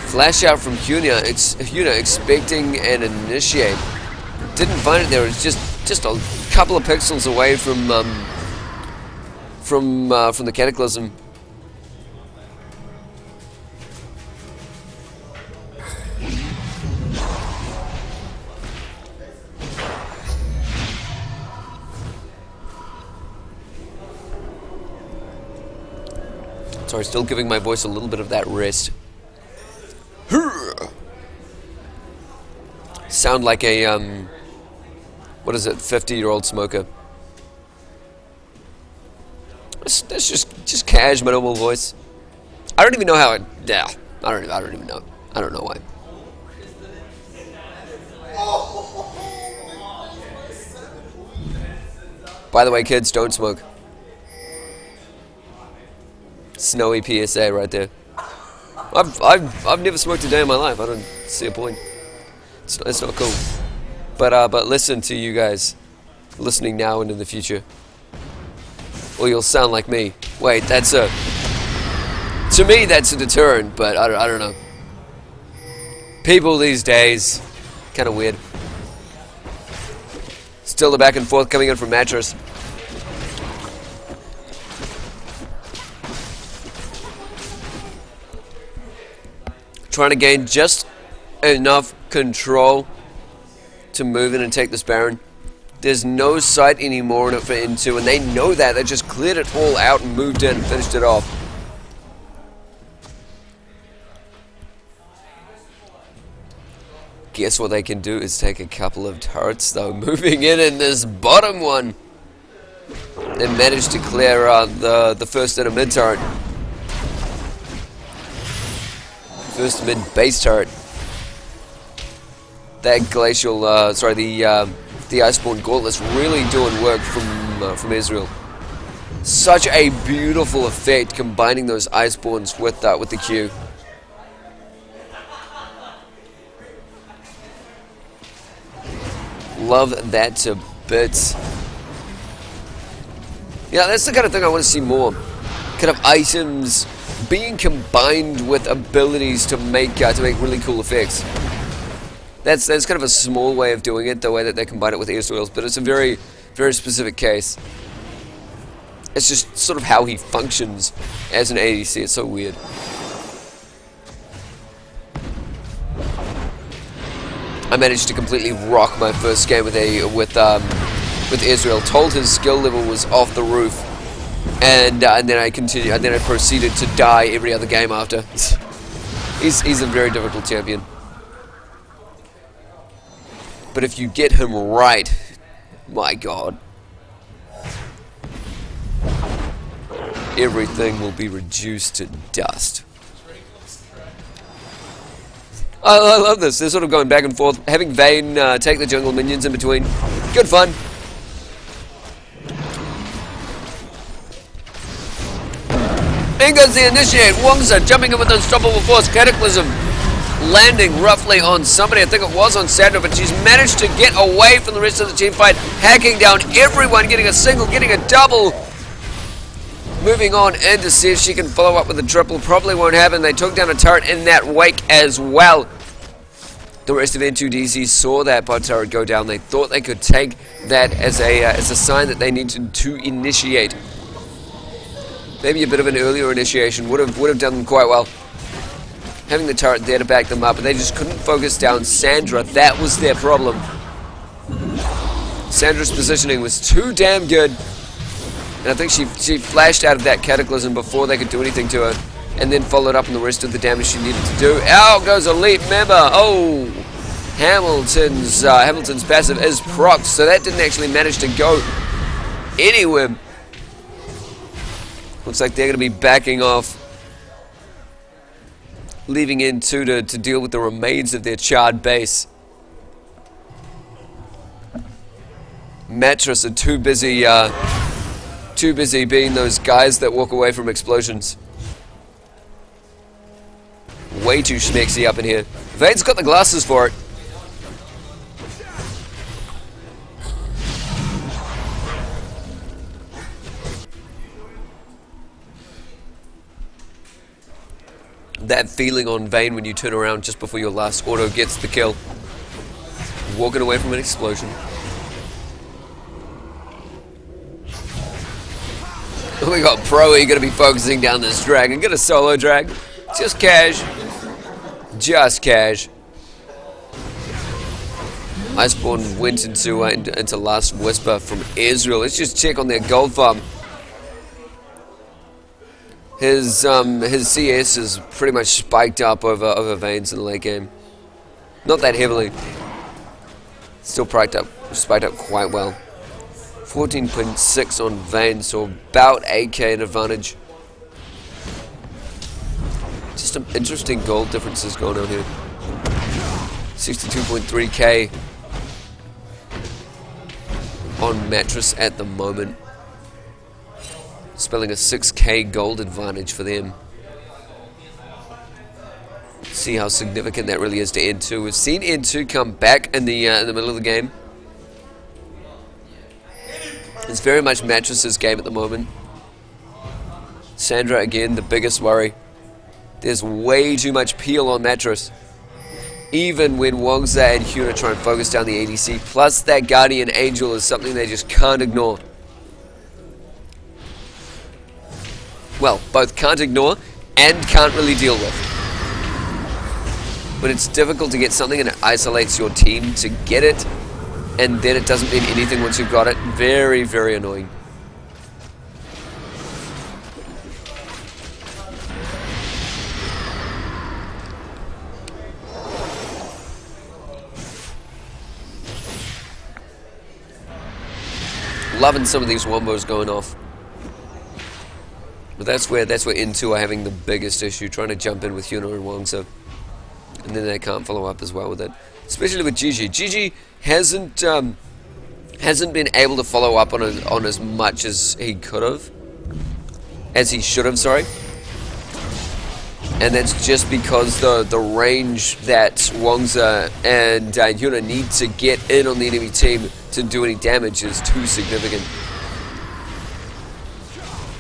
Flash out from Huna expecting an initiate. Didn't find it there. It's just a couple of pixels away from the Cataclysm. Sorry, still giving my voice a little bit of that rest. Sound like a what is it, 50-year-old smoker. That's just cash, my normal voice. I don't even know how it. Yeah, I don't even know. I don't know why. By the way, kids, don't smoke. Snowy PSA right there. I've never smoked a day in my life. I don't see a point. It's not cool. But listen to you guys, listening now and in the future, or you'll sound like me. Wait, to me that's a deterrent, but I don't know. People these days, kind of weird. Still the back and forth coming in from Mattress. trying to gain just enough control to move in and take this Baron. There's no sight anymore in it for n2, and they know that. They just cleared it all out and moved in and finished it off. Guess what they can do is take a couple of turrets, though, moving in this bottom one. They managed to clear the first and a mid turret. First mid base turret. That glacial, the Iceborne Gauntlet's really doing work from Israel. Such a beautiful effect combining those Iceborns with the Q. Love that to bits. Yeah, that's the kind of thing I want to see more. Kind of items being combined with abilities to make really cool effects. That's kind of a small way of doing it, the way that they combine it with Israel's, but it's a very, very specific case. It's just sort of how he functions as an ADC. It's so weird. I managed to completely rock my first game with Israel. Told his skill level was off the roof, and then I continued. And then I proceeded to die every other game after. He's a very difficult champion, but if you get him right, my God, everything will be reduced to dust. I love this. They're sort of going back and forth, having Vayne take the jungle minions in between. Good fun. In goes the initiate. Wongza jumping in with unstoppable force. Cataclysm landing roughly on somebody. I think it was on Sandra, but she's managed to get away from the rest of the team fight, hacking down everyone, getting a single, getting a double. Moving on in to see if she can follow up with a triple. Probably won't happen. They took down a turret in that wake as well. The rest of n2dz saw that bot turret go down. They thought they could take that as a sign that they needed to initiate. Maybe a bit of an earlier initiation would have done them quite well. Having the turret there to back them up, but they just couldn't focus down Sandra. That was their problem. Sandra's positioning was too damn good. And I think she flashed out of that Cataclysm before they could do anything to her, and then followed up on the rest of the damage she needed to do. Out goes Elite Member. Oh, Hamilton's passive is procced, so that didn't actually manage to go anywhere. Looks like they're going to be backing off, leaving n2 to deal with the remains of their charred base. Mattress are too busy being those guys that walk away from explosions. Way too schmexy up in here. Vayne's got the glasses for it. That feeling on Vayne when you turn around just before your last auto gets the kill. Walking away from an explosion. We got Pro E going to be focusing down this dragon. Get a solo drag. Just cash. Just cash. Iceborne went into Last Whisper from Israel. Let's just check on their gold farm. His CS is pretty much spiked up over Vayne's in the late game. Not that heavily. Still spiked up quite well. 14.6 on Vayne, so about 8k in advantage. Just some interesting gold differences going on here. 62.3k on Mattress at the moment. Spelling a 6k gold advantage for them. See how significant that really is to n2. We've seen n2 come back in the middle of the game. It's very much Mattress's game at the moment. Sandra, again, the biggest worry. There's way too much peel on Mattress. Even when Wongza and Huna try and focus down the ADC, plus that Guardian Angel is something they just can't ignore. Well, both can't ignore and can't really deal with. when it's difficult to get something and it isolates your team to get it, and then it doesn't mean anything once you've got it. Very, very annoying. Loving some of these wombos going off. But that's where n2 are having the biggest issue, trying to jump in with Hyuna and Wangsa. And then they can't follow up as well with it. Especially with GG. GG hasn't been able to follow up on as much as he could have. As he should have, sorry. And that's just because the range that Wangsa and Hyuna need to get in on the enemy team to do any damage is too significant.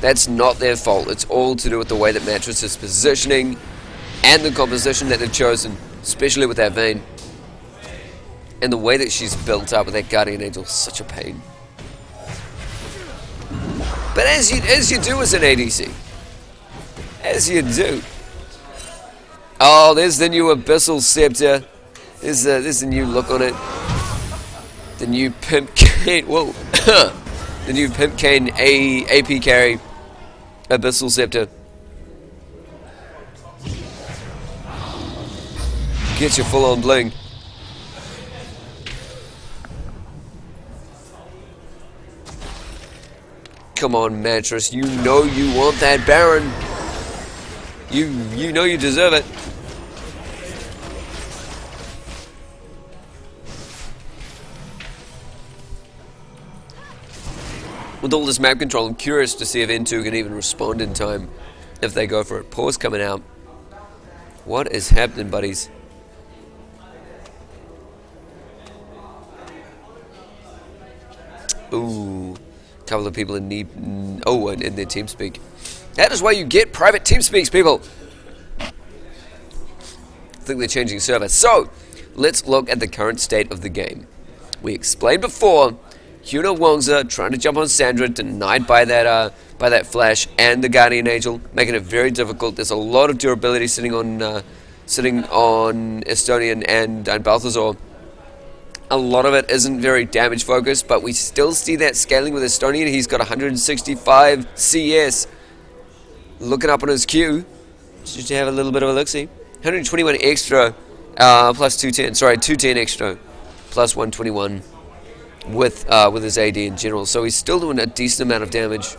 That's not their fault. It's all to do with the way that Mattress is positioning and the composition that they've chosen, especially with that Vayne. And the way that she's built up with that Guardian Angel is such a pain. But as you do as an ADC. As you do. Oh, there's the new Abyssal Scepter. There's a new look on it. The new Pimp Cane. Whoa. The new Pimp Cane AP carry. Abyssal Scepter. Get your full on bling. Come on, Mattress. You know you want that Baron. You know you deserve it. With all this map control, I'm curious to see if n2 can even respond in time if they go for it. Pause coming out. What is happening, buddies? Ooh, a couple of people in need. Oh, and in their TeamSpeak. That is why you get private TeamSpeaks, people. I think they're changing server. So, let's look at the current state of the game. We explained before. Hyuna Wangsa trying to jump on Sandra, denied by that flash and the Guardian Angel, making it very difficult. There's a lot of durability sitting on Estonian and Balthazar. A lot of it isn't very damage focused, but we still see that scaling with Estonian. He's got 165 CS. Looking up on his Q, just to have a little bit of a look-see. 121 extra, plus 210. Sorry, 210 extra, plus 121. With his AD in general, so he's still doing a decent amount of damage.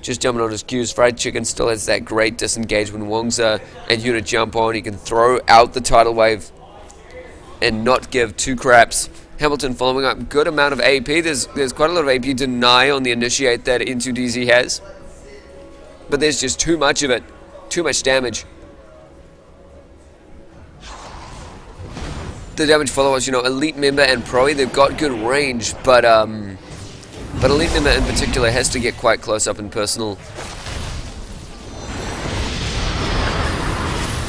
Just jumping on his Qs. Fried Chicken still has that great disengage when Wangsa and Hyuna jump on. He can throw out the tidal wave and not give two craps. Hamilton following up, good amount of AP. There's quite a lot of AP deny on the initiate that n2dz has, but there's just too much of it, too much damage. The damage followers, you know, Elite Member and Proe, they've got good range, but Elite Member in particular has to get quite close up and personal.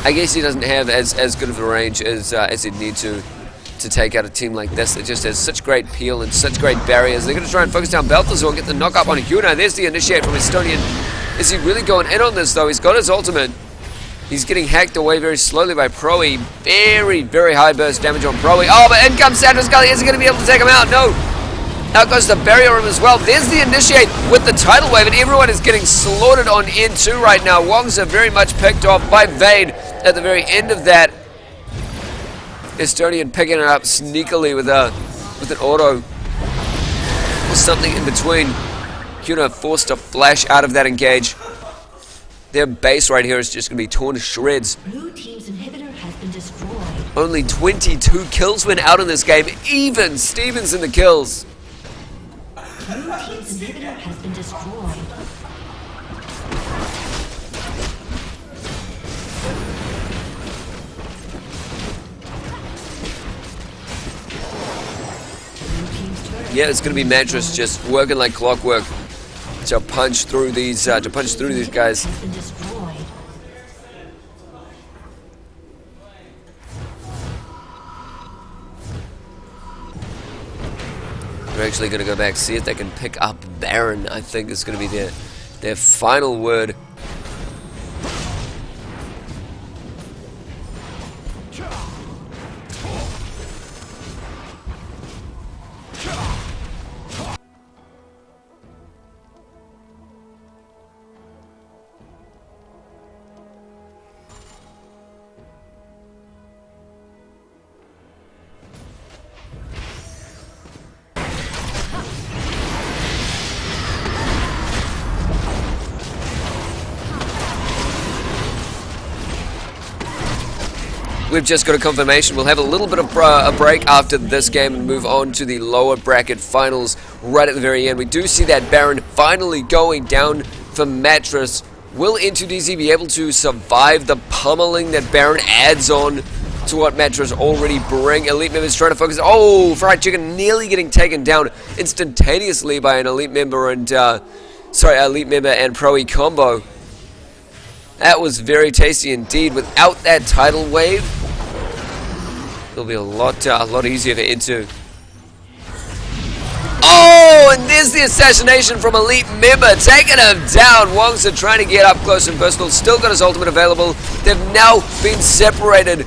I guess he doesn't have as good of a range as he'd need to take out a team like this. It just has such great peel and such great barriers. They're going to try and focus down Balthazar and get the knock up on Hyuna. There's the initiate from Estonian. Is he really going in on this though? He's got his ultimate. He's getting hacked away very slowly by Proe. Very, very high burst damage on Proe. Oh, but in comes Sandra's Gully. Is he going to be able to take him out? No. Out goes the barrier room as well. There's the initiate with the tidal wave, and everyone is getting slaughtered on n2 right now. Wangsa very much picked off by Vayne at the very end of that. Estonian picking it up sneakily with an auto or something in between. Hyuna forced to flash out of that engage. Their base right here is just going to be torn to shreds. Blue team's inhibitor has been destroyed. Only 22 kills went out in this game. Even Stevens in the kills. Blue team's inhibitor has been destroyed. Yeah, it's going to be Mattress just working like clockwork to punch through these guys. They're actually going to go back, see if they can pick up Baron. I think is going to be their final word. we've just got a confirmation. We'll have a little bit of a break after this game and move on to the lower bracket finals right at the very end. We do see that Baron finally going down for Mattress. Will n2dz be able to survive the pummeling that Baron adds on to what Mattress already bring? Elite members trying to focus. Oh, Fried Chicken nearly getting taken down instantaneously by an elite member and elite member and Pro E combo. That was very tasty indeed. Without that tidal wave, it'll be a lot easier for n2. Oh, and there's the assassination from elite member, taking him down. Wongsa trying to get up close and personal, still got his ultimate available. They've now been separated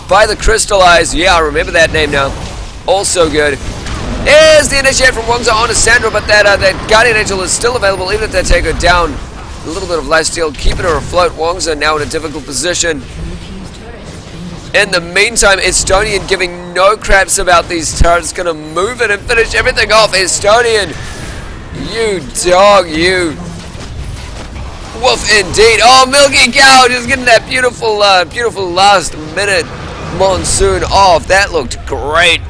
by the crystallized. Yeah, I remember that name now. Also good. There's the initiate from Wongsa onto Sandra, but that Guardian Angel is still available even if they take her down. A little bit of lifesteal, keeping her afloat. Wongsa now in a difficult position. In the meantime, Estonian giving no craps about these turrets. Gonna move it and finish everything off. Estonian, you dog, you. Woof indeed. Oh, Milky Cow just getting that beautiful last minute monsoon off. That looked great.